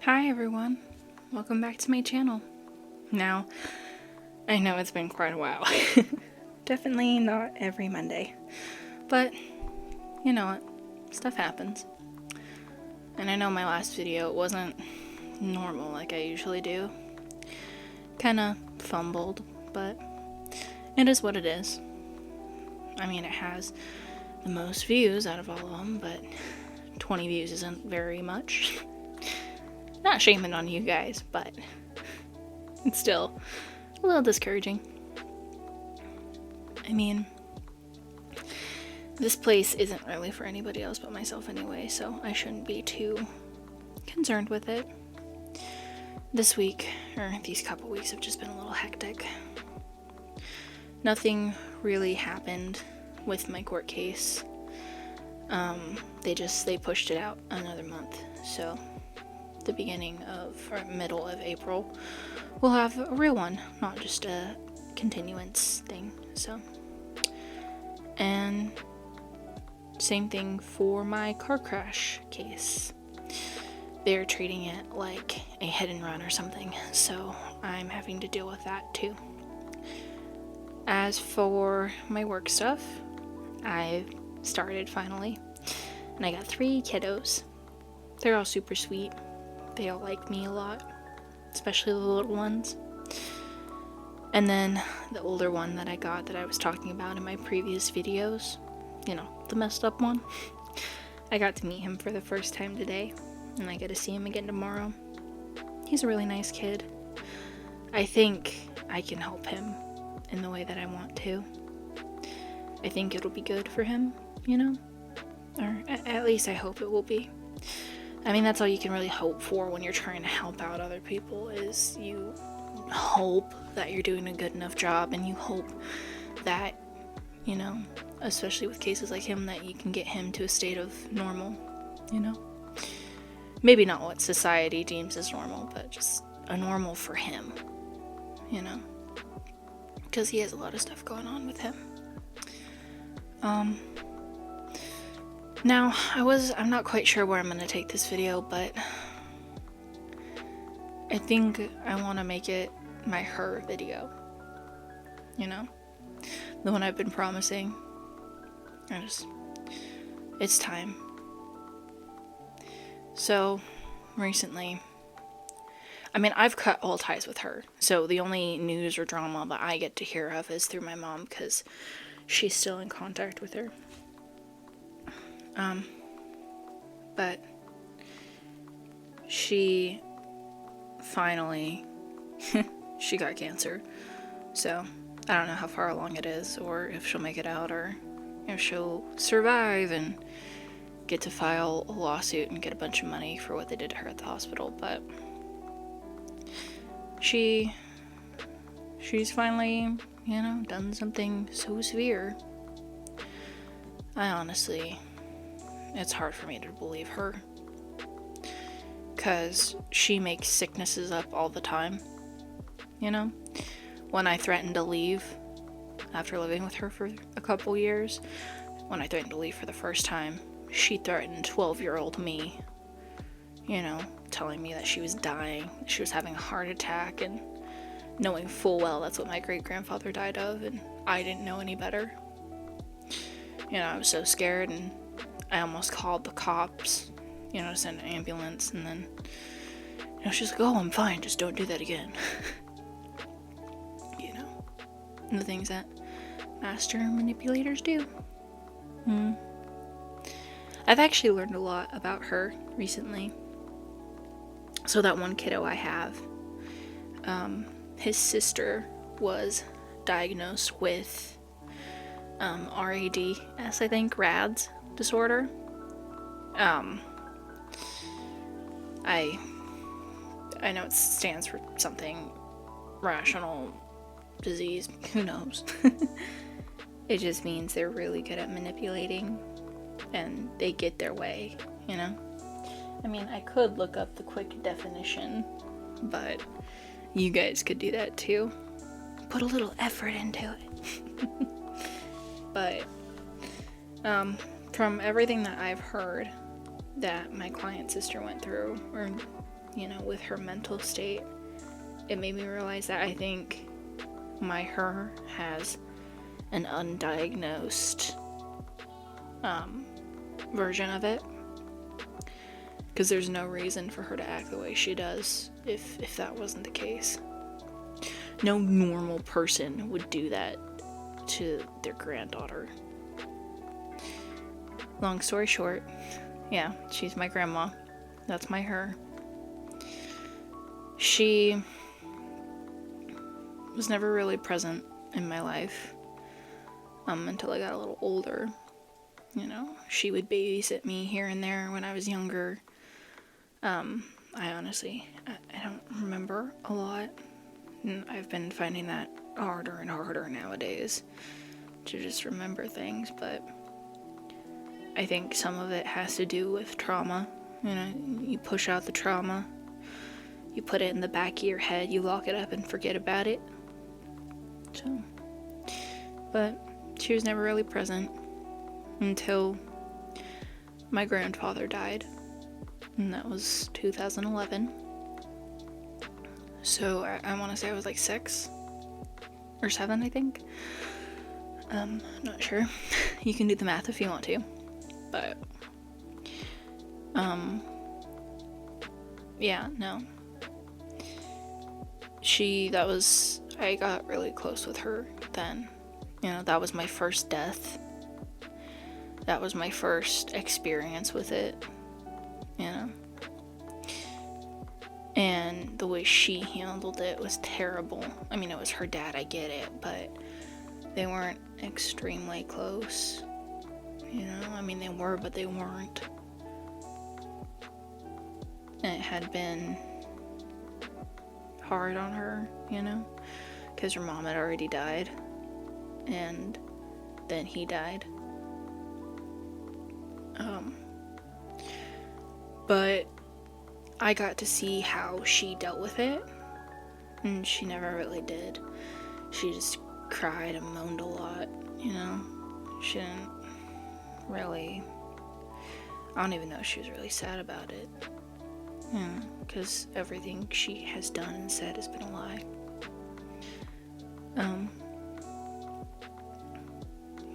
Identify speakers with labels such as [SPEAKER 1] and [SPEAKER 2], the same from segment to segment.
[SPEAKER 1] Hi everyone, welcome back to my channel. Now, I know it's been quite a while. Definitely not every Monday. But, you know what, stuff happens. And I know my last video wasn't normal like I usually do. Kinda fumbled, but it is what it is. I mean, it has the most views out of all of them, but 20 views isn't very much. Not shaming on you guys, but it's still a little discouraging. I mean, this place isn't really for anybody else but myself anyway, so I shouldn't be too concerned with it. This week, or these couple weeks, have just been a little hectic. Nothing really happened with my court case. They pushed it out another month, so the beginning of, or middle of April, we'll have a real one, not just a continuance thing, so. And same thing for my car crash case. They're treating it like a hit and run or something, so I'm having to deal with that too. As for my work stuff, I started finally, and I got 3 kiddos. They're all super sweet. They all like me a lot, especially the little ones. And then the older one that I got that I was talking about in my previous videos, you know, the messed up one, I got to meet him for the first time today, and I get to see him again tomorrow. He's a really nice kid. I think I can help him in the way that I want to. I think it'll be good for him, you know? Or at least I hope it will be. I mean, that's all you can really hope for when you're trying to help out other people, is you hope that you're doing a good enough job, and you hope that, you know, especially with cases like him, that you can get him to a state of normal, you know? Maybe not what society deems as normal, but just a normal for him, you know? Because he has a lot of stuff going on with him. Now, I'm not quite sure where I'm going to take this video, but I think I want to make it my her video, you know? The one I've been promising. It's time. So, recently, I mean, I've cut all ties with her, so the only news or drama that I get to hear of is through my mom, because she's still in contact with her. But she finally, she got cancer, so I don't know how far along it is, or if she'll make it out, or if she'll survive and get to file a lawsuit and get a bunch of money for what they did to her at the hospital. But she's finally, you know, done something so severe. I honestly, it's hard for me to believe her, because she makes sicknesses up all the time, you know? When I threatened to leave after living with her for a couple years, when I threatened to leave for the first time, she threatened 12-year-old me, you know, telling me that she was dying, she was having a heart attack, and knowing full well that's what my great-grandfather died of, and I didn't know any better. You know, I was so scared, and I almost called the cops, you know, to send an ambulance, and then, you know, she's like, oh, I'm fine, just don't do that again. You know, and the things that master manipulators do. I've actually learned a lot about her recently. So that one kiddo I have, his sister was diagnosed with RADS, I think, RADS disorder. I know it stands for something, rational disease, who knows. It just means they're really good at manipulating, and they get their way, you know? I mean, I could look up the quick definition, but you guys could do that too. Put a little effort into it. But, from everything that I've heard that my client's sister went through, or with her mental state, it made me realize that I think her has an undiagnosed version of it, because there's no reason for her to act the way she does if that wasn't the case. No normal person would do that to their granddaughter. Long story short, yeah, she's my grandma. That's my her. She was never really present in my life until I got a little older. She would babysit me here and there when I was younger. I honestly, I don't remember a lot. And I've been finding that harder and harder nowadays to just remember things, but I think some of it has to do with trauma. You push out the trauma, you put it in the back of your head, you lock it up and forget about it. So, but she was never really present until my grandfather died, and that was 2011. So I want to say I was like 6 or 7, I think. Not sure. You can do the math if you want to, but yeah, no. I got really close with her then. That was my first death. That was my first experience with it, And the way she handled it was terrible. I mean, it was her dad, I get it, but they weren't extremely close. I mean, they were, but they weren't. And it had been hard on her, because her mom had already died, and then he died. But I got to see how she dealt with it, and she never really did. She just cried and moaned a lot, She didn't really, I don't even know if she was really sad about it, because everything she has done and said has been a lie.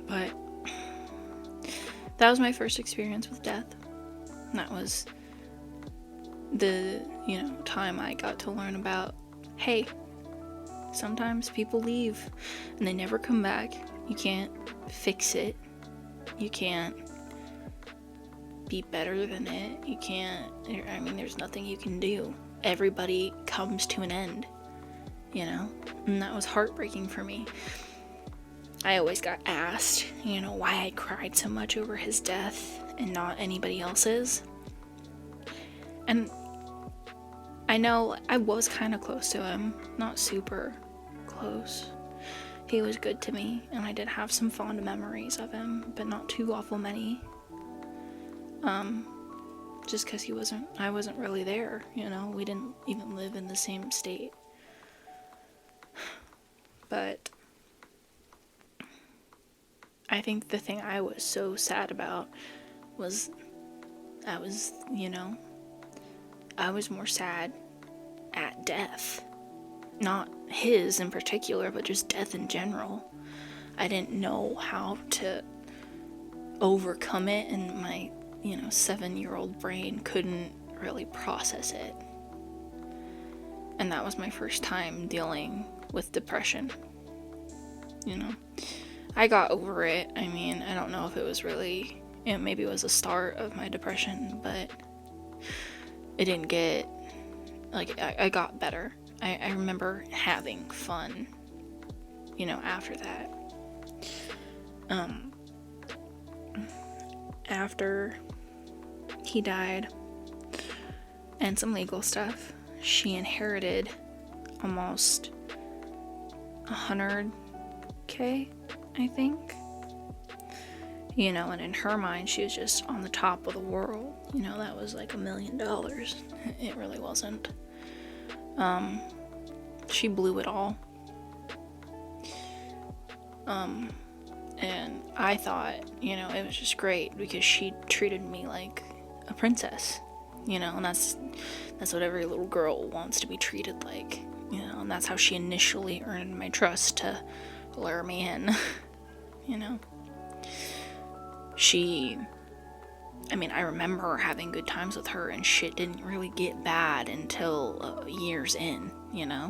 [SPEAKER 1] But that was my first experience with death. And that was the, time I got to learn about, hey, sometimes people leave and they never come back. You can't fix it. You can't be better than it. You can't, there's nothing you can do. Everybody comes to an end, and that was heartbreaking for me. I always got asked, why I cried so much over his death and not anybody else's. And I know I was kind of close to him, not super close. He was good to me, and I did have some fond memories of him, but not too awful many. Just because I wasn't really there, we didn't even live in the same state. But I think the thing I was so sad about was I was more sad at death. Not his in particular, but just death in general. I didn't know how to overcome it, and my, 7-year-old brain couldn't really process it. And that was my first time dealing with depression. I got over it. I mean, I don't know if it was really, maybe it was the start of my depression, but it didn't get, I got better. I remember having fun, after that. After he died and some legal stuff, she inherited almost $100K, I think. And in her mind, she was just on the top of the world. That was like $1 million. It really wasn't. She blew it all. And I thought, it was just great because she treated me like a princess, and that's That's what every little girl wants to be treated like, you know, and that's how she initially earned my trust to lure me in, you know. I remember having good times with her, and shit didn't really get bad until years in, you know.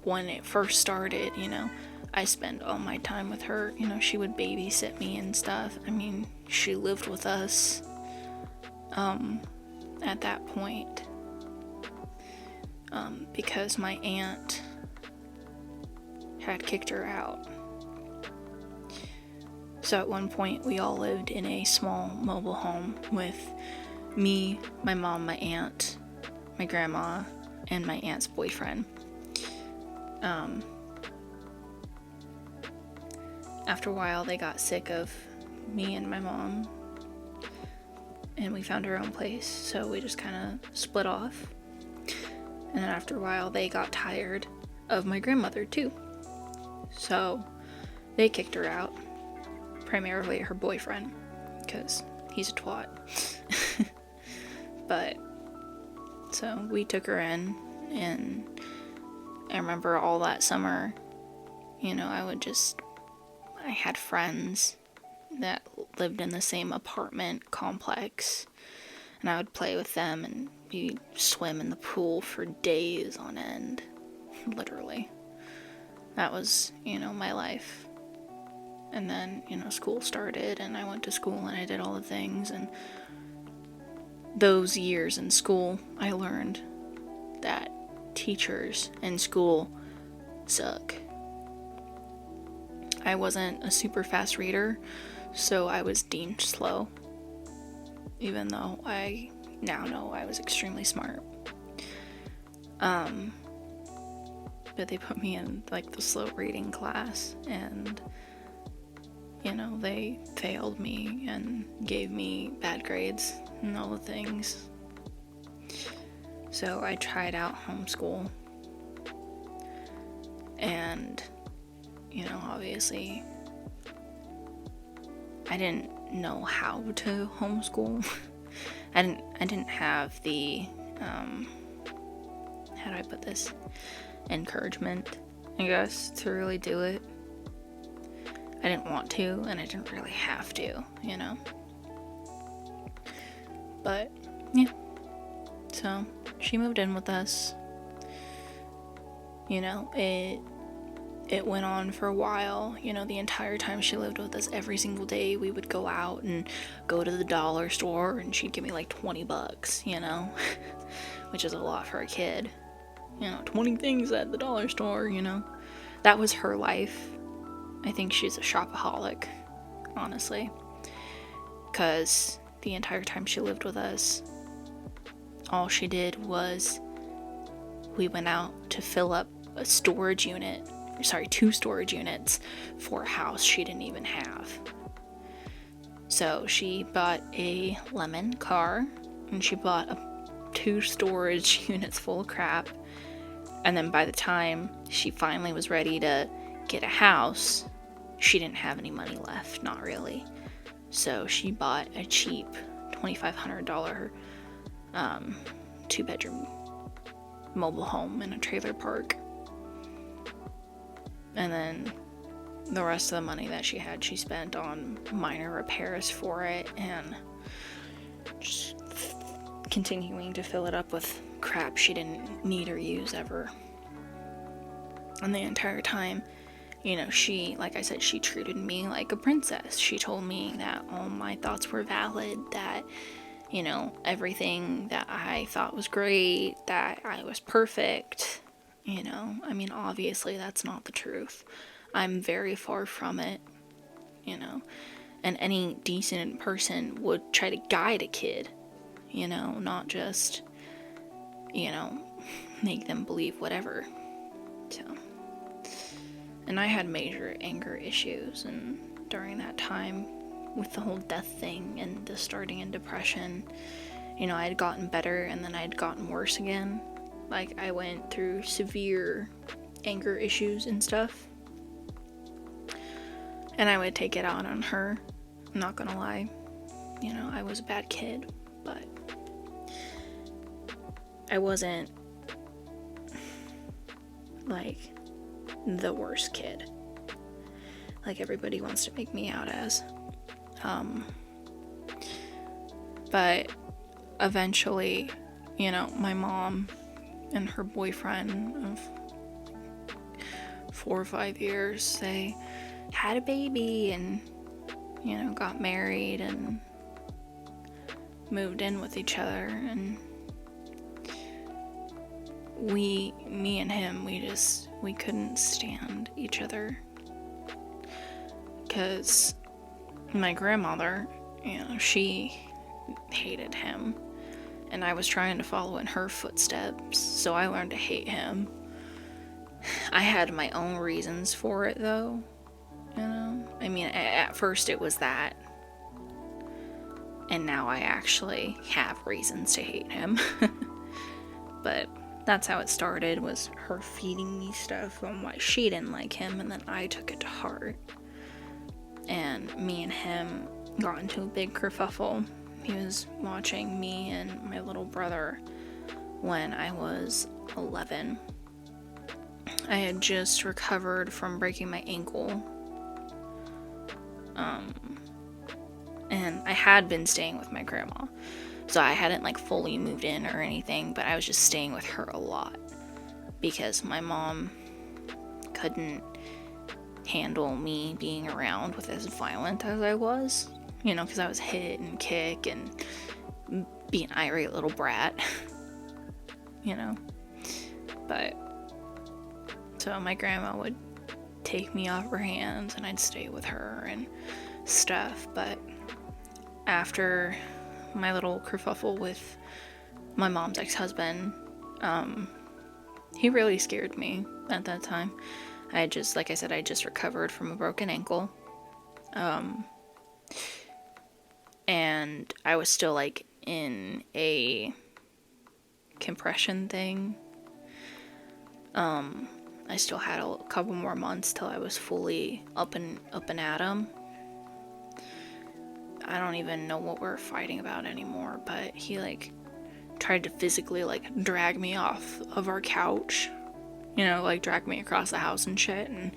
[SPEAKER 1] When it first started, you know, I spent all my time with her. You know, she would babysit me and stuff. I mean, she lived with us at that point because my aunt had kicked her out. So at one point, we all lived in a small mobile home with me, my mom, my aunt, my grandma, and my aunt's boyfriend. After a while, they got sick of me and my mom, and we found our own place, so we just kind of split off. And then after a while, they got tired of my grandmother too, so they kicked her out, primarily her boyfriend, because he's a twat. But so we took her in, and I remember all that summer, you know, I had friends that lived in the same apartment complex, and I would play with them, and we'd swim in the pool for days on end, literally. That was, you know, my life. And then, you know, school started, and I went to school, and I did all the things, and those years in school, I learned that teachers in school suck. I wasn't a super fast reader, so I was deemed slow, even though I now know I was extremely smart. But they put me in, like, the slow reading class, and, you know, they failed me and gave me bad grades and all the things. So I tried out homeschool, and, you know, obviously I didn't know how to homeschool. I didn't have the how do I put this, encouragement, I guess, to really do it. I didn't want to, and I didn't really have to, you know. But yeah, so she moved in with us. You know, it went on for a while. You know, the entire time she lived with us, every single day we would go out and go to the dollar store, and she'd give me like $20, you know, which is a lot for a kid. You know, 20 things at the dollar store, you know. That was her life. I think she's a shopaholic, honestly, because the entire time she lived with us, all she did was, we went out to fill up two storage units for a house she didn't even have. So she bought a lemon car, and she bought 2 storage units full of crap, and then by the time she finally was ready to get a house, she didn't have any money left, not really. So she bought a cheap $2,500 2-bedroom mobile home in a trailer park. And then the rest of the money that she had, she spent on minor repairs for it, and just continuing to fill it up with crap she didn't need or use ever. And the entire time, you know, she, like I said, she treated me like a princess. She told me that all my thoughts were valid, that, you know, everything that I thought was great, that I was perfect, you know. I mean, obviously that's not the truth. I'm very far from it, you know. And any decent person would try to guide a kid, you know, not just, you know, make them believe whatever. So, and I had major anger issues, and during that time, with the whole death thing and the starting in depression, you know, I had gotten better, and then I had gotten worse again. Like, I went through severe anger issues and stuff, and I would take it out on her. I'm not gonna lie, you know, I was a bad kid, but I wasn't like the worst kid like everybody wants to make me out as. But eventually, you know, my mom and her boyfriend of 4 or 5 years, they had a baby and, you know, got married and moved in with each other. And me and him, we couldn't stand each other, because my grandmother, you know, she hated him, and I was trying to follow in her footsteps, so I learned to hate him. I had my own reasons for it, though, you know. I mean, at first it was that, and now I actually have reasons to hate him. But that's how it started, was her feeding me stuff on why she didn't like him, and then I took it to heart. And me and him got into a big kerfuffle. He was watching me and my little brother when I was 11. I had just recovered from breaking my ankle. And I had been staying with my grandma. So I hadn't like fully moved in or anything, but I was just staying with her a lot because my mom couldn't handle me being around with as violent as I was, you know, because I was hit and kick and be an irate little brat, you know. But so my grandma would take me off her hands and I'd stay with her and stuff. But after my little kerfuffle with my mom's ex-husband, he really scared me at that time. Like I said, I just recovered from a broken ankle. And I was still like in a compression thing. I still had a couple more months till I was fully up and at 'em. I don't even know what we're fighting about anymore, but he like tried to physically like drag me off of our couch, you know, like drag me across the house and shit, and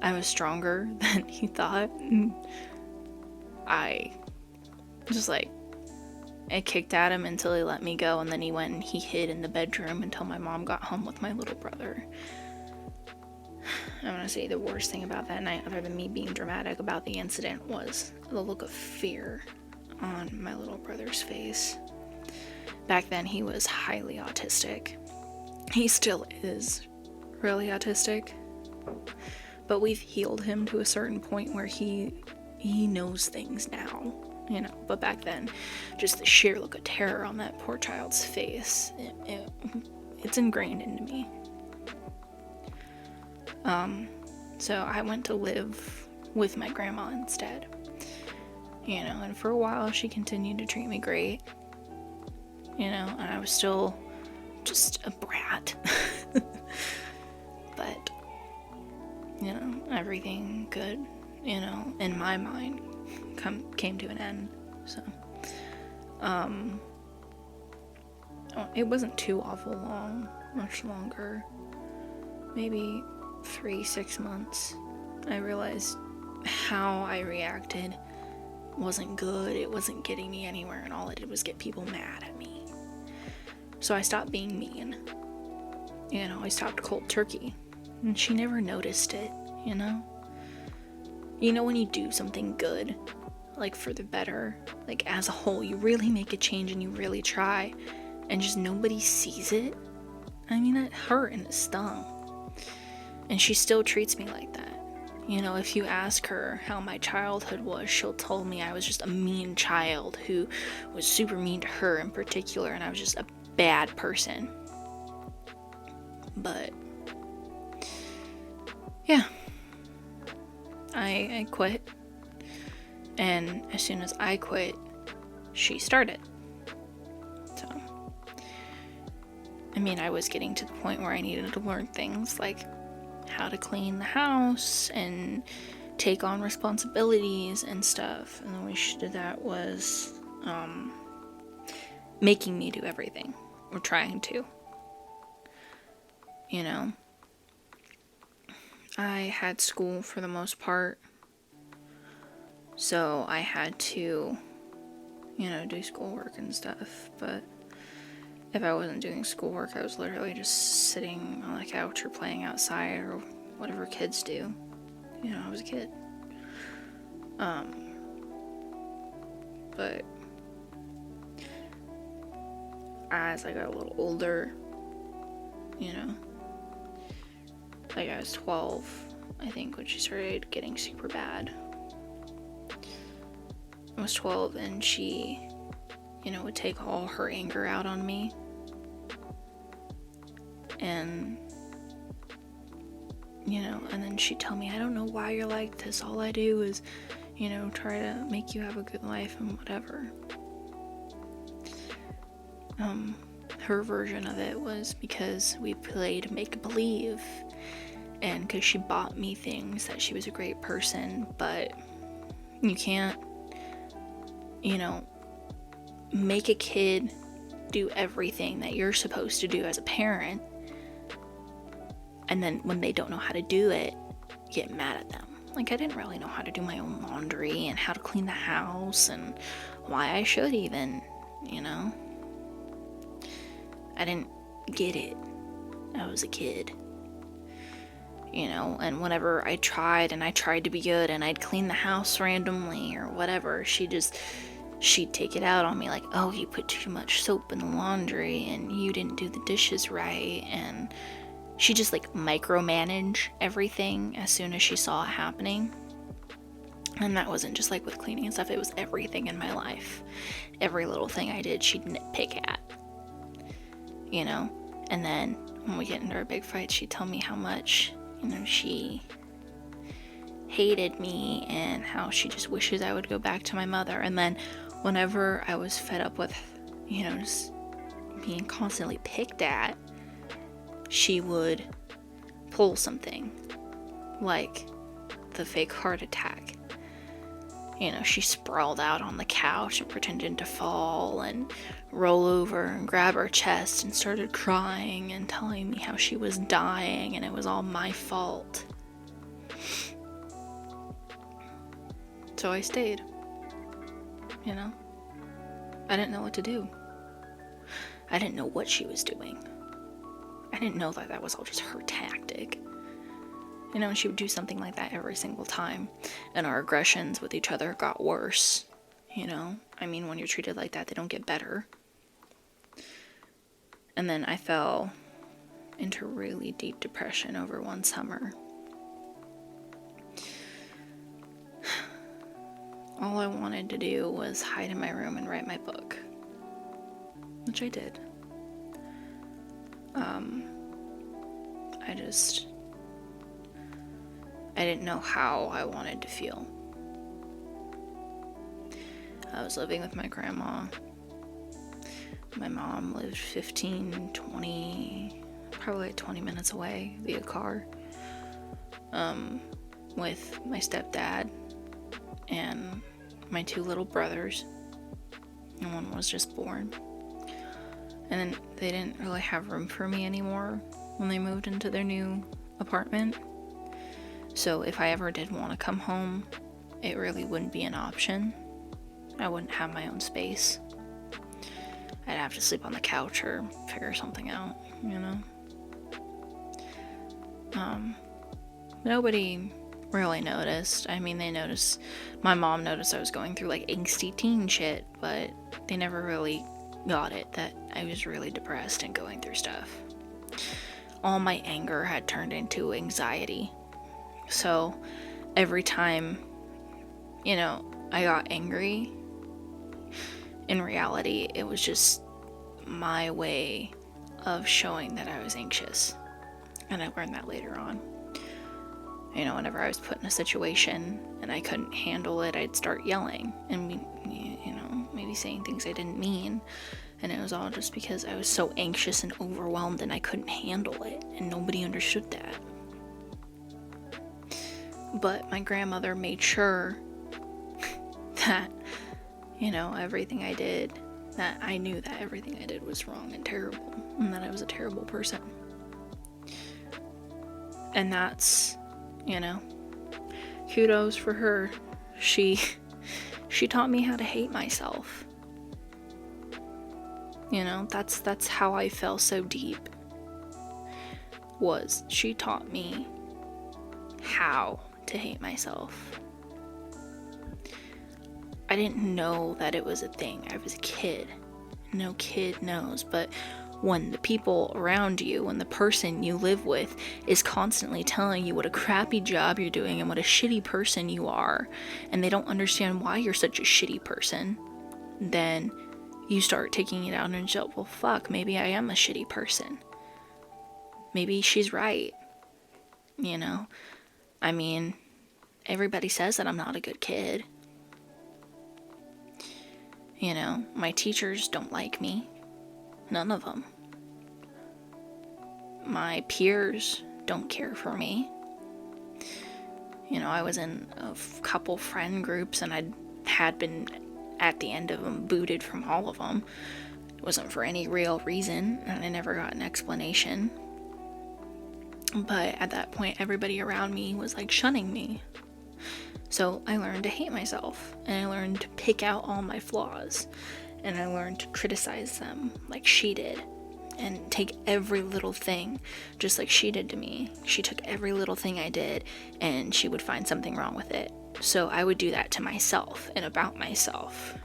[SPEAKER 1] I was stronger than he thought, and I just like, I kicked at him until he let me go, and then he went and he hid in the bedroom until my mom got home with my little brother. I'm gonna say the worst thing about that night, other than me being dramatic about the incident, was the look of fear on my little brother's face. Back then, he was highly autistic. He still is really autistic, but we've healed him to a certain point where he knows things now, you know. But back then, just the sheer look of terror on that poor child's face, it's ingrained into me. So I went to live with my grandma instead, you know, and for a while she continued to treat me great, you know, and I was still just a brat. But, you know, everything good, you know, in my mind came to an end. So, it wasn't too awful long, much longer, maybe 3-6 months. I realized how I reacted wasn't good. It wasn't getting me anywhere, and all it did was get people mad at me. So I stopped being mean. You know, I stopped cold turkey. And she never noticed it, you know? You know when you do something good, like for the better, like as a whole, you really make a change and you really try, and just nobody sees it? I mean, it hurt and it stung. And she still treats me like that. You know, if you ask her how my childhood was, she'll tell me I was just a mean child who was super mean to her in particular, and I was just a bad person. But, yeah. I quit. And as soon as I quit, she started. So, I mean, I was getting to the point where I needed to learn things like how to clean the house and take on responsibilities and stuff. And the way she did that was making me do everything, or trying to. You know, I had school for the most part, so I had to, do schoolwork and stuff, but if I wasn't doing schoolwork, I was literally just sitting on the couch or playing outside or whatever kids do. I was a kid. But as I got a little older, like I was 12, I think, when she started getting super bad. I was 12 and she, would take all her anger out on me. And, and then she'd tell me, I don't know why you're like this. All I do is, try to make you have a good life and whatever. Her version of it was because we played make-believe and because she bought me things that she was a great person, but you can't, make a kid do everything that you're supposed to do as a parent, and then when they don't know how to do it, get mad at them. Like, I didn't really know how to do my own laundry and how to clean the house and why I should even, I didn't get it. I was a kid. And whenever I tried to be good and I'd clean the house randomly or whatever, she'd take it out on me like, oh, you put too much soap in the laundry and you didn't do the dishes right, and she just like micromanage everything as soon as she saw it happening. And that wasn't just like with cleaning and stuff, it was everything in my life. Every little thing I did, she'd nitpick at, and then when we get into our big fight, she'd tell me how much, she hated me and how she just wishes I would go back to my mother. And then whenever I was fed up with, just being constantly picked at, she would pull something like the fake heart attack. She sprawled out on the couch and pretended to fall and roll over and grab her chest and started crying and telling me how she was dying and it was all my fault. So I stayed. I didn't know what to do. I didn't know what she was doing. I didn't know that was all just her tactic. And she would do something like that every single time. And our aggressions with each other got worse. When you're treated like that, they don't get better. And then I fell into really deep depression over one summer. All I wanted to do was hide in my room and write my book. Which I did. I didn't know how I wanted to feel. I was living with my grandma. My mom lived probably 20 minutes away via car, with my stepdad and my 2 little brothers, and one was just born. And then they didn't really have room for me anymore when they moved into their new apartment. So if I ever did want to come home, it really wouldn't be an option. I wouldn't have my own space. I'd have to sleep on the couch or figure something out, Nobody really noticed. My mom noticed I was going through like angsty teen shit, but they never really got it that I was really depressed and going through stuff. All my anger had turned into anxiety. So every time, I got angry, in reality, it was just my way of showing that I was anxious. And I learned that later on. Whenever I was put in a situation and I couldn't handle it, I'd start yelling and, maybe saying things I didn't mean. And it was all just because I was so anxious and overwhelmed and I couldn't handle it. And nobody understood that. But my grandmother made sure that, everything I did that I knew that everything I did was wrong and terrible, and that I was a terrible person. And that's, kudos for her. She taught me how to hate myself. That's how I fell so deep. Was she taught me how to hate myself. I didn't know that it was a thing. I was a kid. No kid knows, but when the people around you, when the person you live with is constantly telling you what a crappy job you're doing and what a shitty person you are, and they don't understand why you're such a shitty person, then you start taking it out on yourself. Well, fuck, maybe I am a shitty person. Maybe she's right. I mean, everybody says that I'm not a good kid. My teachers don't like me. None of them. My peers don't care for me. I was in a couple friend groups and I had been, at the end of them, booted from all of them. It wasn't for any real reason, and I never got an explanation. But at that point, everybody around me was like shunning me. So I learned to hate myself, and I learned to pick out all my flaws, and I learned to criticize them like she did, and take every little thing just like she did to me. She took every little thing I did, and she would find something wrong with it. So I would do that to myself and about myself.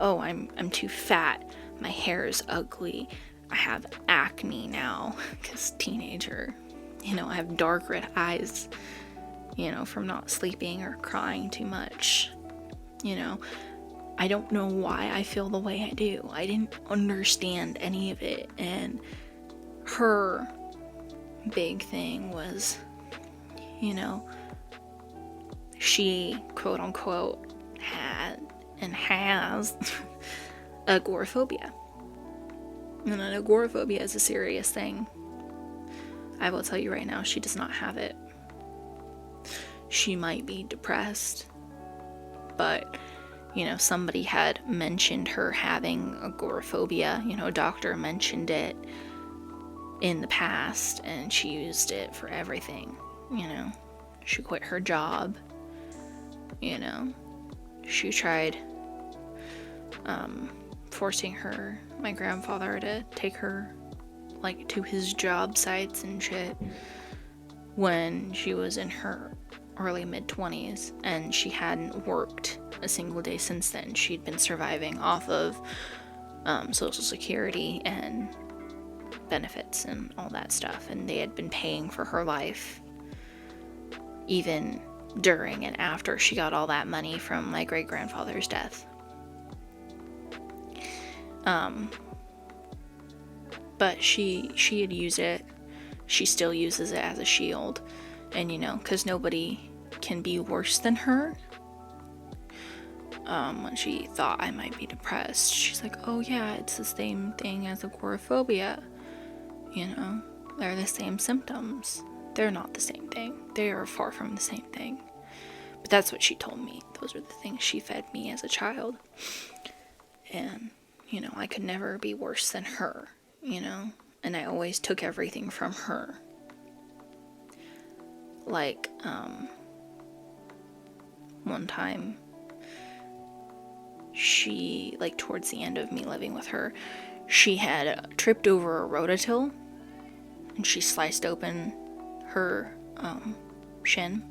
[SPEAKER 1] Oh, I'm too fat. My hair is ugly. I have acne now, because teenager. I have dark red eyes. From not sleeping or crying too much. I don't know why I feel the way I do. I didn't understand any of it. And her big thing was, she, quote unquote, had and has agoraphobia. And an agoraphobia is a serious thing. I will tell you right now, she does not have it. She might be depressed, but, somebody had mentioned her having agoraphobia. A doctor mentioned it in the past, and she used it for everything. She quit her job. She tried forcing my grandfather to take her, to his job sites and shit when she was in her early mid-20s, and she hadn't worked a single day since then. She'd been surviving off of Social Security and benefits and all that stuff, and they had been paying for her life even during and after she got all that money from my great-grandfather's death. But she had used it. She still uses it as a shield. And, because nobody can be worse than her. When she thought I might be depressed, she's like, oh yeah, it's the same thing as agoraphobia. They're the same symptoms. They're not the same thing. They are far from the same thing. But that's what she told me. Those are the things she fed me as a child. And, I could never be worse than her, and I always took everything from her. One time, she, towards the end of me living with her, she had tripped over a rototill, and she sliced open her, shin,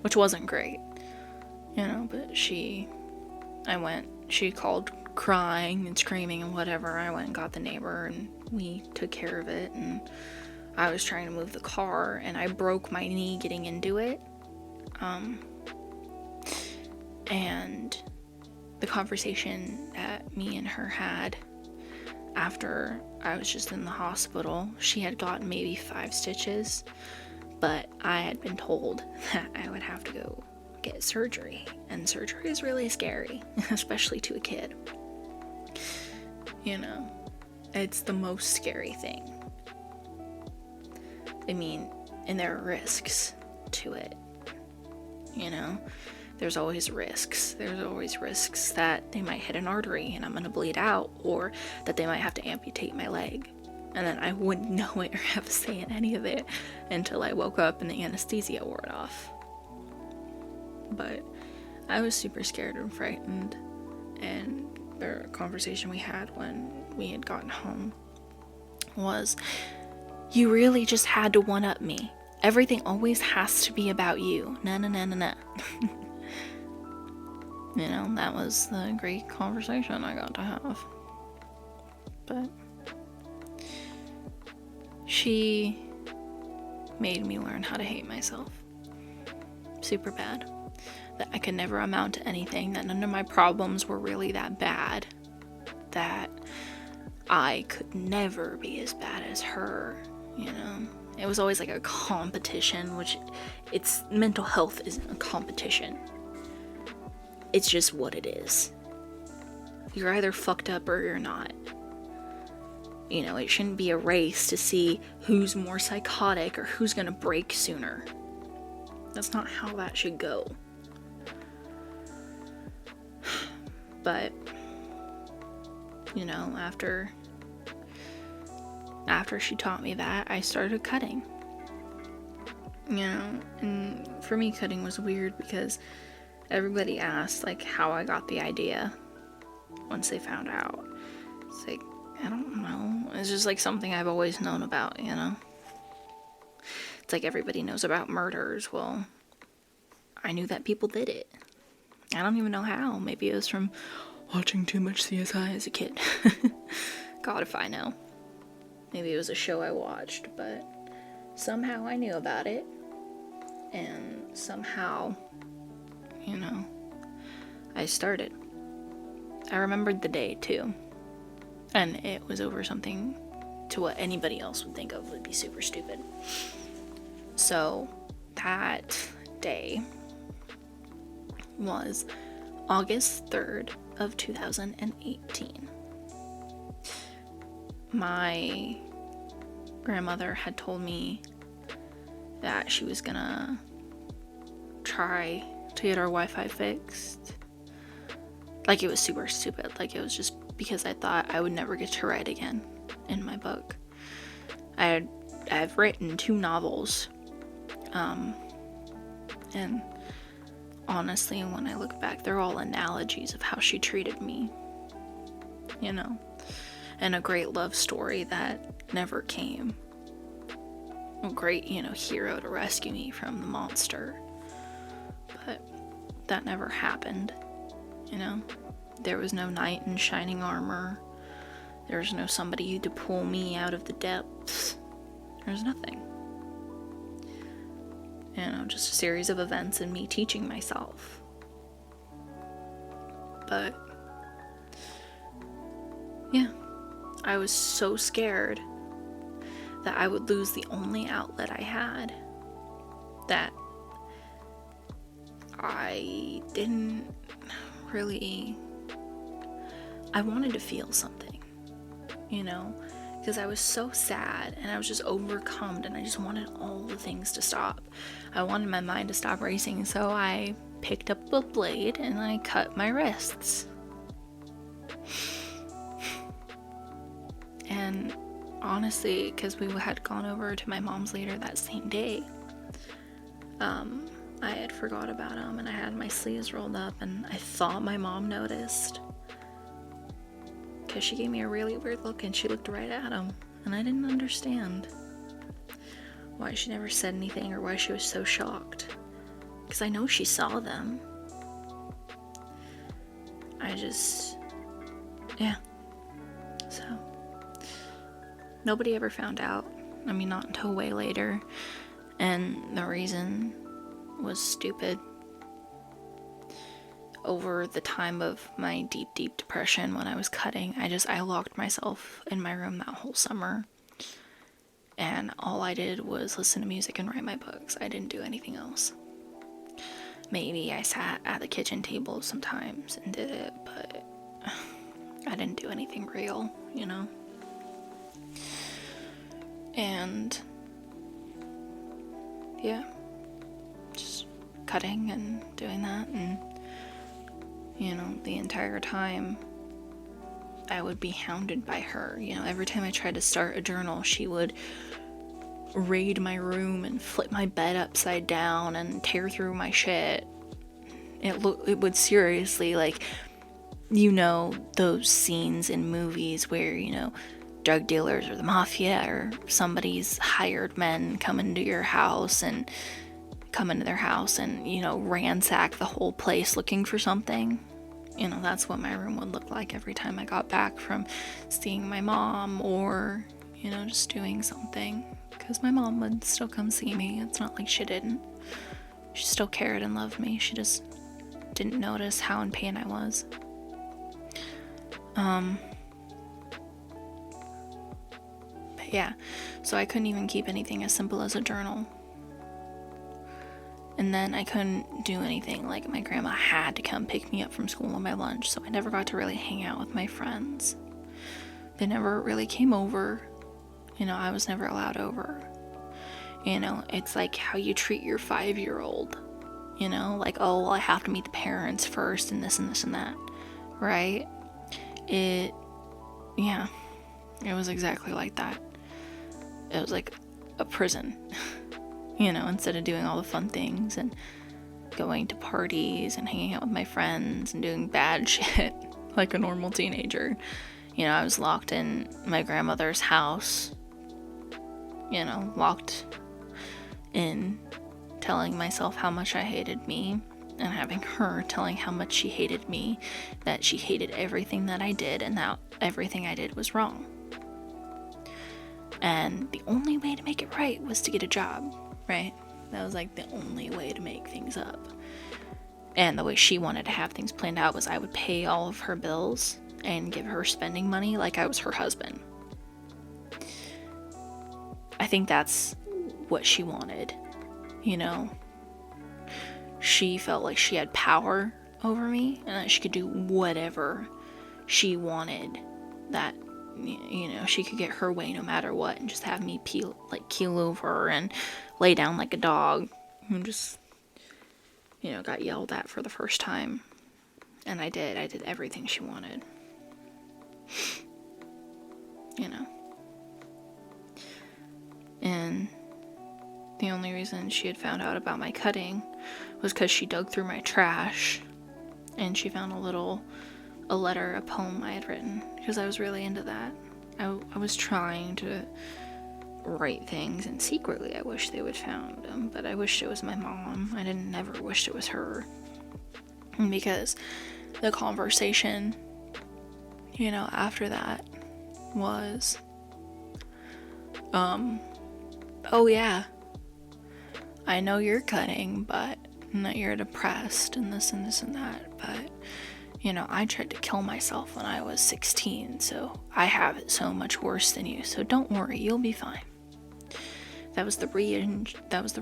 [SPEAKER 1] which wasn't great, but she called crying and screaming and whatever. I went and got the neighbor, and we took care of it, and I was trying to move the car, and I broke my knee getting into it. And the conversation that me and her had after I was just in the hospital, she had gotten maybe 5 stitches, but I had been told that I would have to go get surgery, and surgery is really scary, especially to a kid. It's the most scary thing. I mean, and there are risks to it, there's always risks. There's always risks that they might hit an artery and I'm gonna bleed out, or that they might have to amputate my leg. And then I wouldn't know it or have a say in any of it until I woke up and the anesthesia wore it off. But I was super scared and frightened, and the conversation we had when we had gotten home was, you really just had to one-up me. Everything always has to be about you. No. You know, that was the great conversation I got to have. But she made me learn how to hate myself. Super bad. That I could never amount to anything, that none of my problems were really that bad, that I could never be as bad as her, you know. It was always like a competition, which it's, mental health isn't a competition. It's just what it is. You're either fucked up or you're not. You know, it shouldn't be a race to see who's more psychotic or who's gonna break sooner. That's not how that should go. But, you know, after she taught me that, I started cutting. You know, and for me, cutting was weird because everybody asked, like, how I got the idea once they found out. It's like, I don't know. It's just like something I've always known about, you know? It's like everybody knows about murders. Well, I knew that people did it. I don't even know how. Maybe it was from watching too much CSI as a kid. God if I know. Maybe it was a show I watched, but somehow I knew about it. And somehow, you know, I started. I remembered the day too. And it was over something to what anybody else would think of would be super stupid. So that day was August 3rd of 2018. My grandmother had told me that she was gonna try to get our Wi-Fi fixed. Like, it was super stupid. Like, it was just because I thought I would never get to write again in my book. I've written 2 novels. And honestly, when I look back, they're all analogies of how she treated me, you know, and a great love story that never came. A great, you know, hero to rescue me from the monster, but that never happened, you know. There was no knight in shining armor. There was no somebody to pull me out of the depths. There's nothing. You know, just a series of events and me teaching myself. But yeah, I was so scared that I would lose the only outlet I had, that I didn't really, I wanted to feel something, you know, because I was so sad and I was just overcome and I just wanted all the things to stop. I wanted my mind to stop racing, so I picked up a blade and I cut my wrists. And honestly, because we had gone over to my mom's later that same day, I had forgot about them and I had my sleeves rolled up, and I thought my mom noticed because she gave me a really weird look and she looked right at them, and I didn't understand why she never said anything or why she was so shocked, because I know she saw them. Yeah. So nobody ever found out. I mean, not until way later, and the reason was stupid. Over the time of my deep depression when I was cutting, I locked myself in my room that whole summer, and all I did was listen to music and write my books. I didn't do anything else. Maybe I sat at the kitchen table sometimes and did it, but I didn't do anything real, you know? And yeah, just cutting and doing that, and the entire time I would be hounded by her. Every time I tried to start a journal, she would raid my room and flip my bed upside down and tear through my shit. It would seriously, like, those scenes in movies where, drug dealers or the mafia or somebody's hired men come into their house and ransack the whole place looking for something. That's what my room would look like every time I got back from seeing my mom or, just doing something. Because my mom would still come see me. It's not like she didn't. She still cared and loved me. She just didn't notice how in pain I was. But yeah, so I couldn't even keep anything as simple as a journal. And then I couldn't do anything, like my grandma had to come pick me up from school on my lunch, so I never got to really hang out with my friends. They never really came over. I was never allowed over. It's like how you treat your 5-year-old. Like, oh, well, I have to meet the parents first and this and this and that. Right? It was exactly like that. It was like a prison. Instead of doing all the fun things and going to parties and hanging out with my friends and doing bad shit like a normal teenager. I was locked in my grandmother's house, locked in, telling myself how much I hated me, and having her telling how much she hated me, that she hated everything that I did, and that everything I did was wrong. And the only way to make it right was to get a job, right? That was like the only way to make things up. And the way she wanted to have things planned out was I would pay all of her bills and give her spending money like I was her husband. I think that's what she wanted, She felt like she had power over me and that she could do whatever she wanted, that she could get her way no matter what, and just have me keel over and lay down like a dog, and just got yelled at for the first time. And I did everything she wanted. And the only reason she had found out about my cutting was because she dug through my trash and she found a letter, a poem I had written, because I was really into that. I was trying to write things, and secretly I wish they would found them, but I wished it was my mom. I never wished it was her. Because the conversation, after that was, oh yeah, I know you're cutting, but that you're depressed and this and this and that, but I tried to kill myself when I was 16, so I have it so much worse than you, so don't worry, you'll be fine. That was the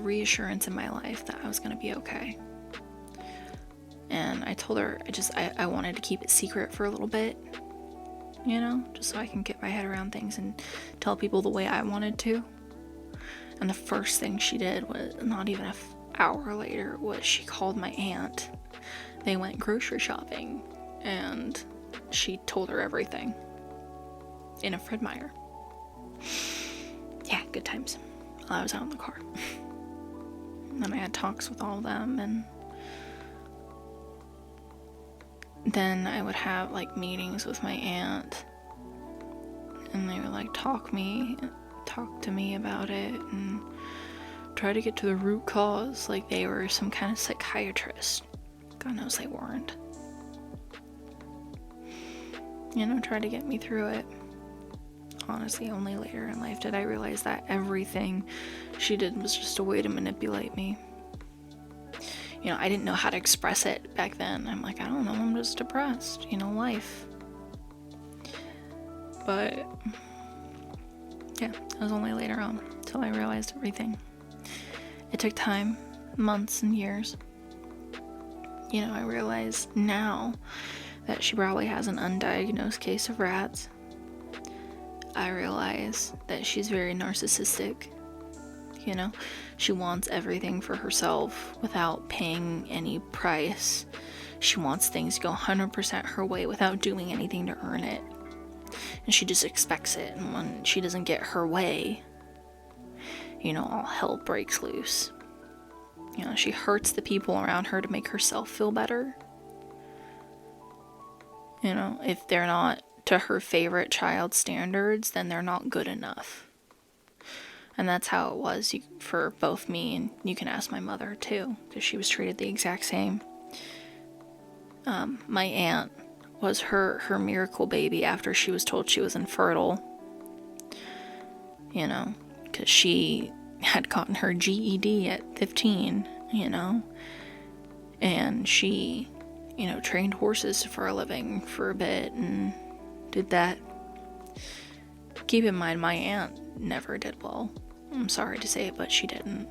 [SPEAKER 1] reassurance in my life that I was going to be okay. And I told her I wanted to keep it secret for a little bit, just so I can get my head around things and tell people the way I wanted to. And the first thing she did was, not even an hour later, was she called my aunt. They went grocery shopping, and she told her everything in a Fred Meyer. Yeah, good times. While I was out in the car. And then I had talks with all of them, and then I would have meetings with my aunt, and they would talk to me about it and try to get to the root cause, like they were some kind of psychiatrist. God knows they weren't. Try to get me through it. Honestly, only later in life did I realize that everything she did was just a way to manipulate me. I didn't know how to express it back then. I'm like, I don't know, I'm just depressed, life. But yeah, it was only later on till I realized everything. It took time, months and years. I realize now that she probably has an undiagnosed case of RADS. I realize that she's very narcissistic. you know? She wants everything for herself without paying any price. She wants things to go 100% her way without doing anything to earn it. And she just expects it. And when she doesn't get her way, you know, all hell breaks loose. You know, she hurts the people around her to make herself feel better. You know, if they're not to her favorite child standards, then they're not good enough. And that's how it was for both me, and you can ask my mother too, because she was treated the exact same. My aunt was her miracle baby after she was told she was infertile. You know, because she had gotten her GED at 15, you know, and she, you know, trained horses for a living for a bit and did that. Keep in mind, my aunt never did well. I'm sorry to say it, but she didn't.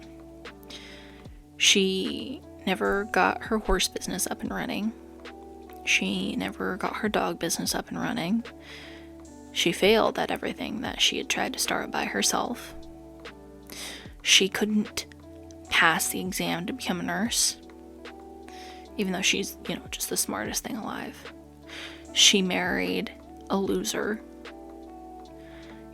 [SPEAKER 1] She never got her horse business up and running. She never got her dog business up and running. She failed at everything that she had tried to start by herself. She couldn't pass the exam to become a nurse, even though she's, you know, just the smartest thing alive. She married a loser.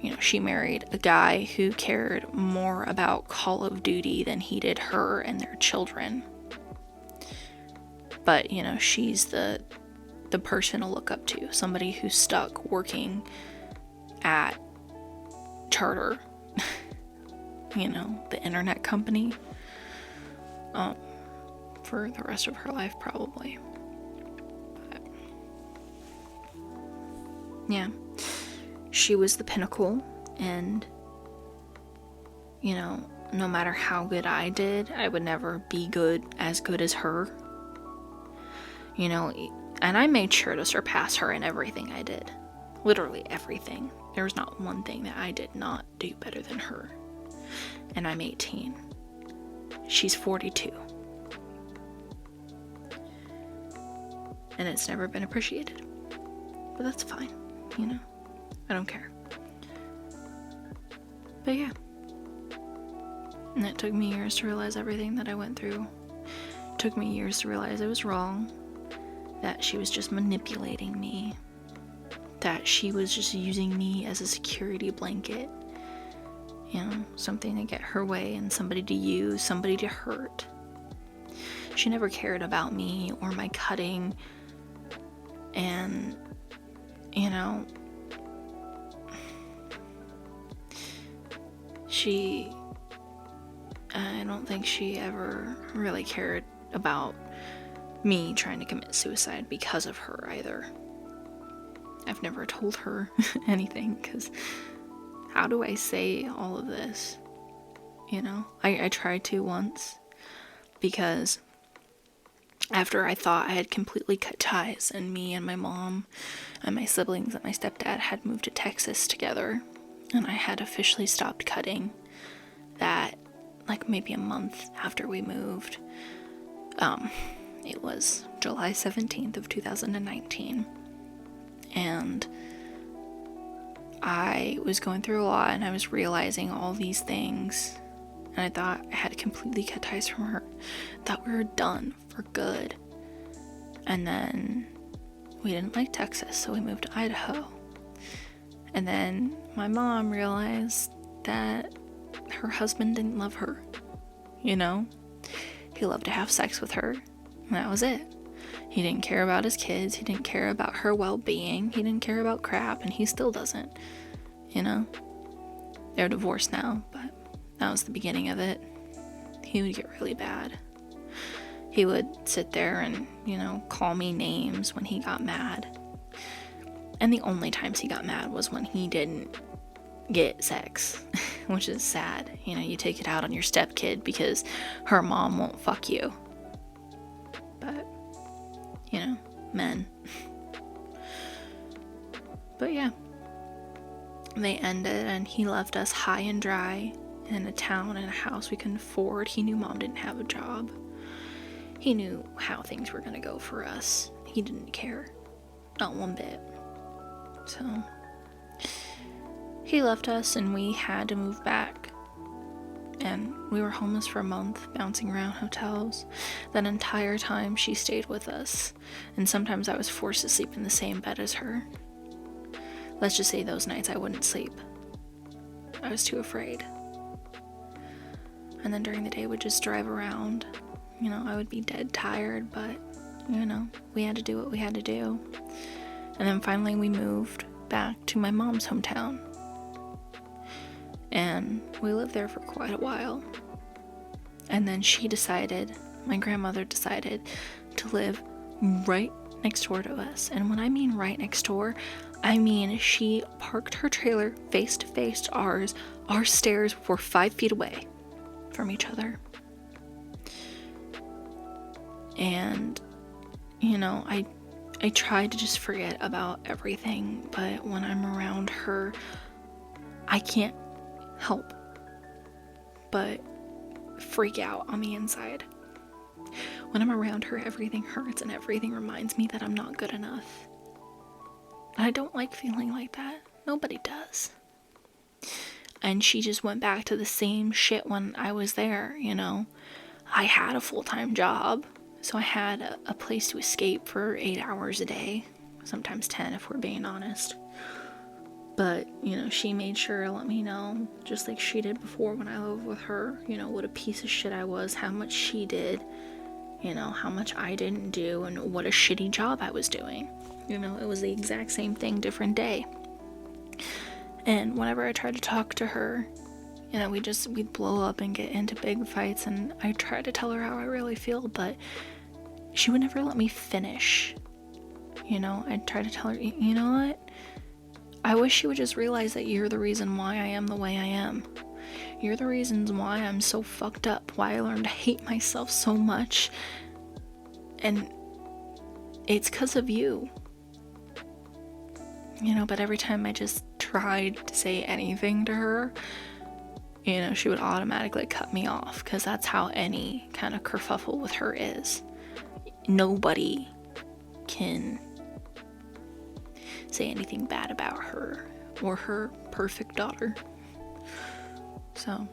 [SPEAKER 1] You know, she married a guy who cared more about Call of Duty than he did her and their children. But, you know, she's the person to look up to. Somebody who's stuck working at Charter, you know, the internet company, for the rest of her life, probably. But, yeah. She was the pinnacle, and, you know, no matter how good I did, I would never be as good as her. You know, and I made sure to surpass her in everything I did. Literally everything. There was not one thing that I did not do better than her. And I'm 18. She's 42. And it's never been appreciated. But that's fine, you know? I don't care. But yeah. And it took me years to realize everything that I went through. It took me years to realize I was wrong. That she was just manipulating me. That she was just using me as a security blanket. You know, something to get her way and somebody to use, somebody to hurt. She never cared about me or my cutting. And, you know, I don't think she ever really cared about me trying to commit suicide because of her either. I've never told her anything, because how do I say all of this? You know, I tried to once, because after I thought I had completely cut ties, and me and my mom and my siblings and my stepdad had moved to Texas together, and I had officially stopped cutting, that like maybe a month after we moved, it was July 17th of 2019, and I was going through a lot, and I was realizing all these things, and I thought I had completely cut ties from her, thought we were done for good. And then we didn't like Texas, so we moved to Idaho. And then my mom realized that her husband didn't love her, you know? He loved to have sex with her, and that was it. He didn't care about his kids, he didn't care about her well-being, he didn't care about crap, and he still doesn't, you know? They're divorced now, but that was the beginning of it. He would get really bad. He would sit there and, you know, call me names when he got mad. And the only times he got mad was when he didn't get sex, which is sad. You know, you take it out on your stepkid because her mom won't fuck you. But, you know, men. But yeah. They ended, and he left us high and dry in a town, in a house we couldn't afford. He knew mom didn't have a job. He knew how things were gonna go for us. He didn't care. Not one bit. So, he left us, and we had to move back. and we were homeless for a month, bouncing around hotels. That entire time she stayed with us, and sometimes I was forced to sleep in the same bed as her. Let's just say those nights I wouldn't sleep. I was too afraid. And then during the day would just drive around. I would be dead tired, but we had to do what we had to do. And then finally we moved back to my mom's hometown. And we lived there for quite a while. And then my grandmother decided to live right next door to us. And when I mean right next door, I mean she parked her trailer face to face to ours. Our stairs were 5 feet away from each other. And, I tried to just forget about everything, but when I'm around her, I can't help but freak out on the inside. When I'm around her, everything hurts and everything reminds me that I'm not good enough. And I don't like feeling like that. Nobody does. And she just went back to the same shit when I was there, I had a full-time job, so I had a place to escape for 8 hours a day, sometimes 10 if we're being honest. But, she made sure to let me know, just like she did before when I lived with her, what a piece of shit I was, how much she did, how much I didn't do, and what a shitty job I was doing. It was the exact same thing, different day. And whenever I tried to talk to her, we'd blow up and get into big fights, and I tried to tell her how I really feel, but she would never let me finish. I'd try to tell her, you know what? I wish you would just realize that you're the reason why I am the way I am. You're the reasons why I'm so fucked up, why I learned to hate myself so much. And it's because of you. But every time I just tried to say anything to her, she would automatically cut me off, because that's how any kind of kerfuffle with her is. Nobody can say anything bad about her or her perfect daughter. So,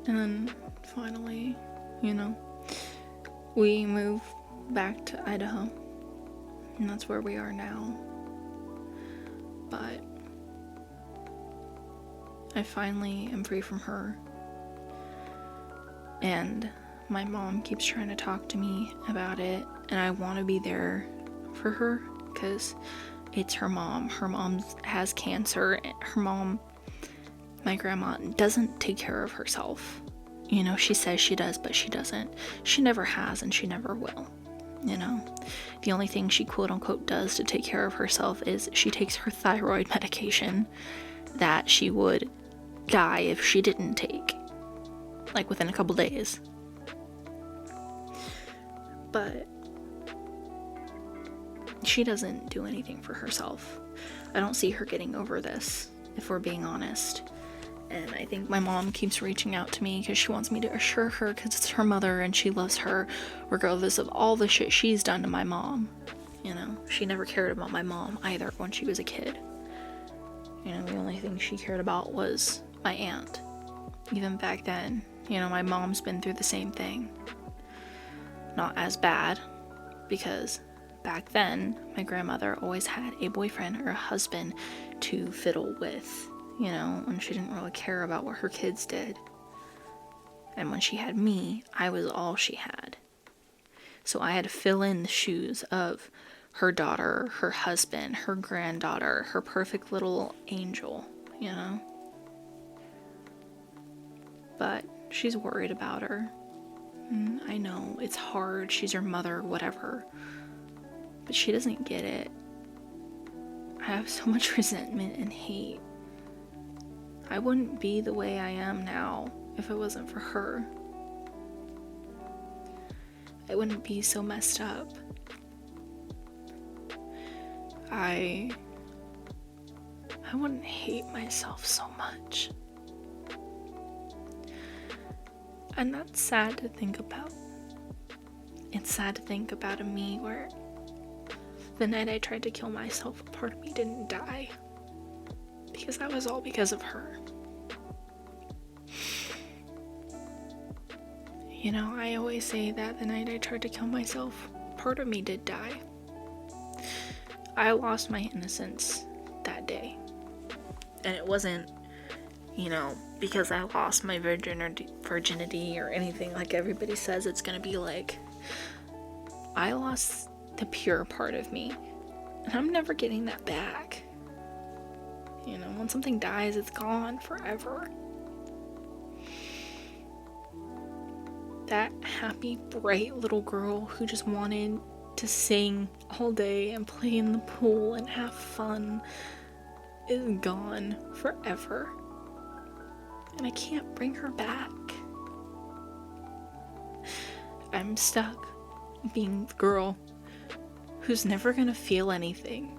[SPEAKER 1] and then finally, we moved back to Idaho, and that's where we are now. But I finally am free from her, and my mom keeps trying to talk to me about it, and I want to be there for her, because it's her mom. Her mom has cancer. Her mom, my grandma, doesn't take care of herself. She says she does, but she doesn't. She never has, and she never will. The only thing she quote unquote does to take care of herself is she takes her thyroid medication that she would die if she didn't take, like within a couple days. But she doesn't do anything for herself. I don't see her getting over this, if we're being honest. And I think my mom keeps reaching out to me because she wants me to assure her, because it's her mother and she loves her regardless of all the shit she's done to my mom. She never cared about my mom either when she was a kid. The only thing she cared about was my aunt. Even back then, my mom's been through the same thing. Not as bad, because back then, my grandmother always had a boyfriend or a husband to fiddle with, and she didn't really care about what her kids did. And when she had me, I was all she had. So I had to fill in the shoes of her daughter, her husband, her granddaughter, her perfect little angel, But she's worried about her. I know, it's hard, she's her mother, whatever. But she doesn't get it. I have so much resentment and hate. I wouldn't be the way I am now if it wasn't for her. I wouldn't be so messed up. I wouldn't hate myself so much. And that's sad to think about. It's sad to think about a me where the night I tried to kill myself, a part of me didn't die. Because that was all because of her. I always say that the night I tried to kill myself, part of me did die. I lost my innocence that day. And it wasn't, because I lost my virginity or anything like everybody says it's gonna be like. I lost the pure part of me. And I'm never getting that back. When something dies, it's gone forever. That happy, bright little girl who just wanted to sing all day and play in the pool and have fun is gone forever. And I can't bring her back. I'm stuck being the girl who's never gonna feel anything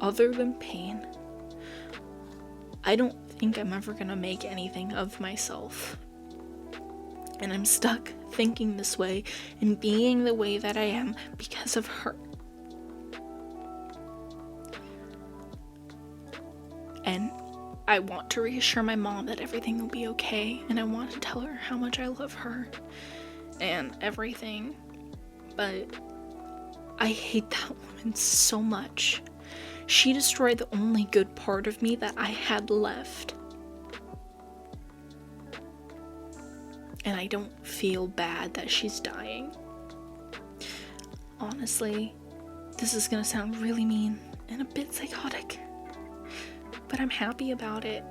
[SPEAKER 1] other than pain. I don't think I'm ever gonna make anything of myself. And I'm stuck thinking this way and being the way that I am because of her. And I want to reassure my mom that everything will be okay, and I want to tell her how much I love her and everything. But I hate that woman so much. She destroyed the only good part of me that I had left. And I don't feel bad that she's dying. Honestly, this is gonna sound really mean and a bit psychotic, but I'm happy about it.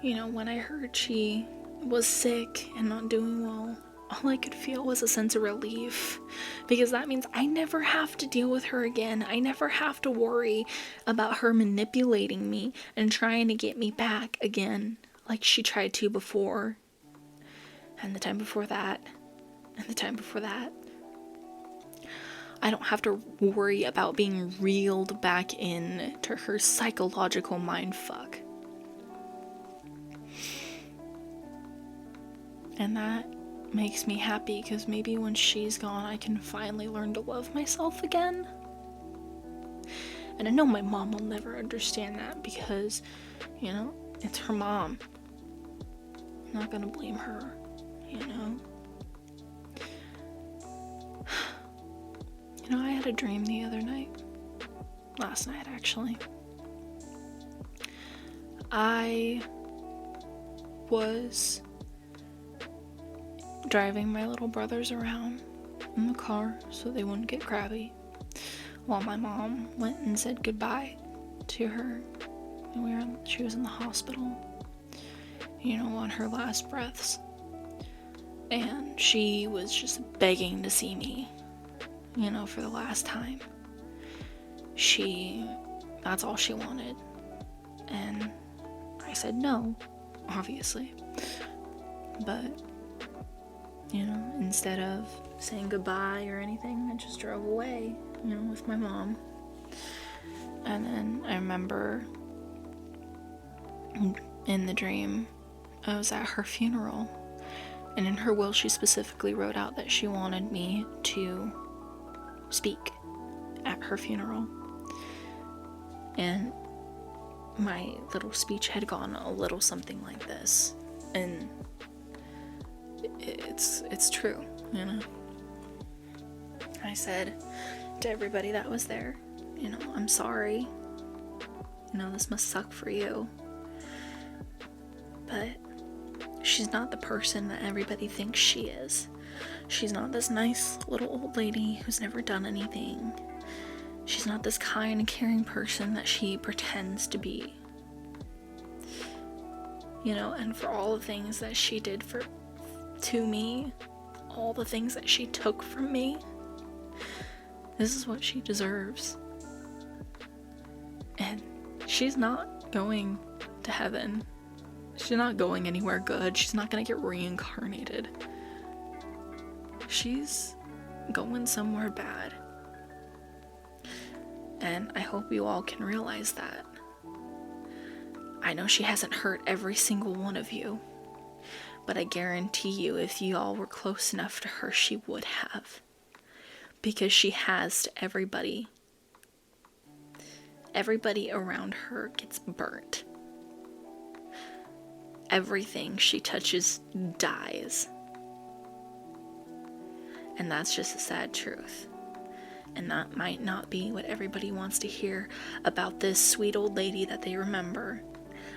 [SPEAKER 1] When I heard she was sick and not doing well, all I could feel was a sense of relief, because that means I never have to deal with her again. I never have to worry about her manipulating me and trying to get me back again, like she tried to before, and the time before that, and the time before that. I don't have to worry about being reeled back in to her psychological mindfuck. And that makes me happy, because maybe when she's gone, I can finally learn to love myself again. And I know my mom will never understand that, because, it's her mom. I'm not gonna blame her, I had a dream the other night. Last night, actually. I was driving my little brothers around in the car so they wouldn't get crabby, while my mom went and said goodbye to her, and she was in the hospital, on her last breaths, and she was just begging to see me, for the last time. That's all she wanted, and I said no, obviously, but instead of saying goodbye or anything, I just drove away, with my mom. And then I remember in the dream, I was at her funeral, and in her will she specifically wrote out that she wanted me to speak at her funeral. And my little speech had gone a little something like this, and it's true, I said to everybody that was there, I'm sorry, this must suck for you, but she's not the person that everybody thinks she is. She's not this nice little old lady who's never done anything. She's not this kind and caring person that she pretends to be. And for all the things that she did to me, all the things that she took from me, this is what she deserves. And she's not going to heaven. She's not going anywhere good. She's not gonna get reincarnated. She's going somewhere bad. And I hope you all can realize that. I know she hasn't hurt every single one of you, but I guarantee you, if you all were close enough to her, she would have. Because she has to everybody. Everybody around her gets burnt. Everything she touches dies. And that's just a sad truth. And that might not be what everybody wants to hear about this sweet old lady that they remember,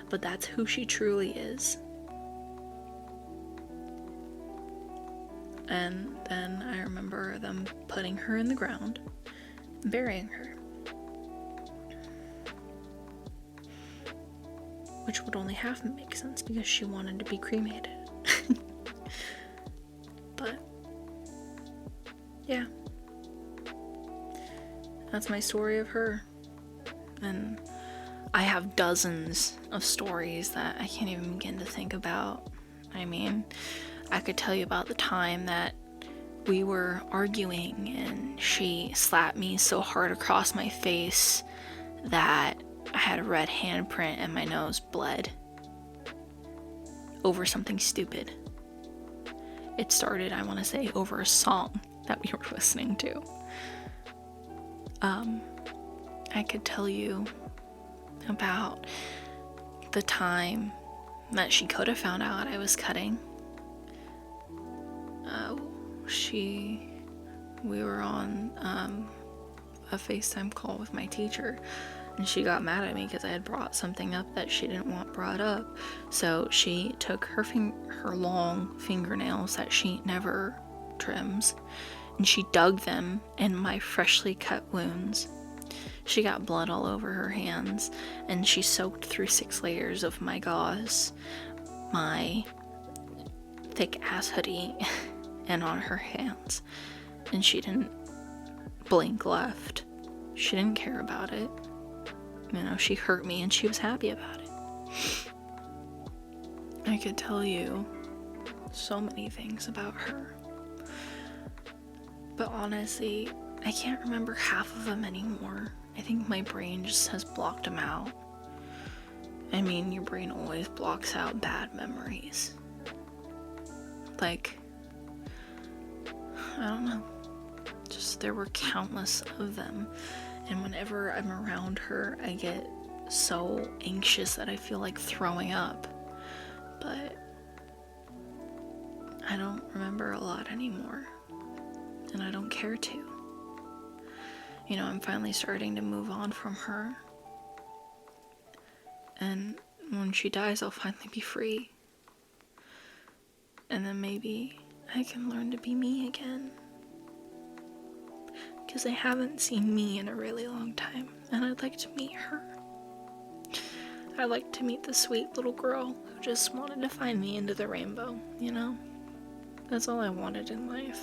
[SPEAKER 1] but that's who she truly is. And then I remember them putting her in the ground, burying her. Which would only half make sense because she wanted to be cremated. But, yeah. That's my story of her. And I have dozens of stories that I can't even begin to think about. I mean, I could tell you about the time that we were arguing and she slapped me so hard across my face that I had a red handprint and my nose bled over something stupid. It started, I want to say, over a song that we were listening to. I could tell you about the time that she could have found out I was cutting. We were on a FaceTime call with my teacher, and she got mad at me because I had brought something up that she didn't want brought up. So she took her long fingernails that she never trims, and she dug them in my freshly cut wounds. She got blood all over her hands, and she soaked through 6 layers of my gauze, my thick ass hoodie, and on her hands. And she didn't blink left. She didn't care about it. You know, she hurt me and she was happy about it. I could tell you so many things about her. But honestly, I can't remember half of them anymore. I think my brain just has blocked them out. I mean, your brain always blocks out bad memories. Like, I don't know. Just, there were countless of them. And whenever I'm around her, I get so anxious that I feel like throwing up. But I don't remember a lot anymore. And I don't care to. You know, I'm finally starting to move on from her. And when she dies, I'll finally be free. And then maybe I can learn to be me again. Because I haven't seen me in a really long time, and I'd like to meet her. I'd like to meet the sweet little girl who just wanted to find me into the rainbow, you know? That's all I wanted in life.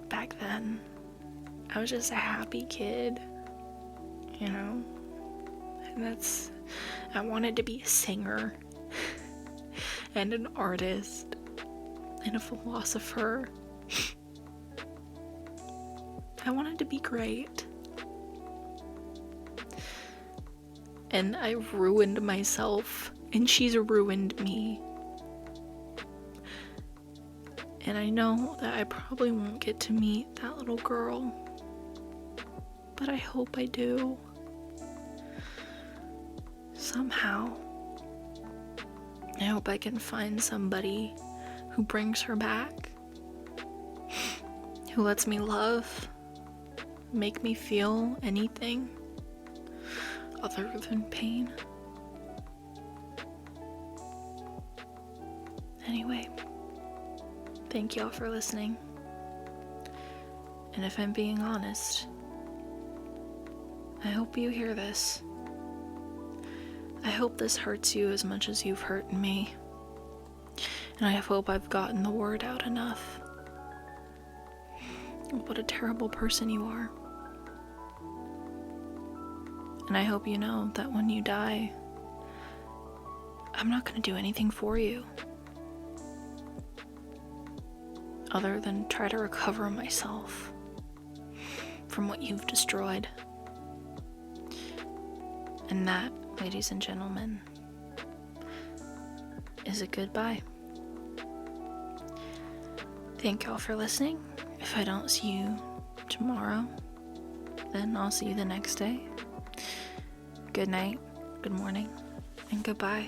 [SPEAKER 1] Back then, I was just a happy kid, you know? And I wanted to be a singer, and an artist, and a philosopher. I wanted to be great. And I ruined myself, and she's ruined me. And I know that I probably won't get to meet that little girl, but I hope I do. Somehow. I hope I can find somebody who brings her back, who lets me love, make me feel anything other than pain. Anyway, thank y'all for listening. And if I'm being honest, I hope you hear this. I hope this hurts you as much as you've hurt me. And I hope I've gotten the word out enough. What a terrible person you are. And I hope you know that when you die, I'm not going to do anything for you other than try to recover myself from what you've destroyed. And that, ladies and gentlemen, is a goodbye. Thank y'all for listening. If I don't see you tomorrow, then I'll see you the next day. Good night, good morning, and goodbye.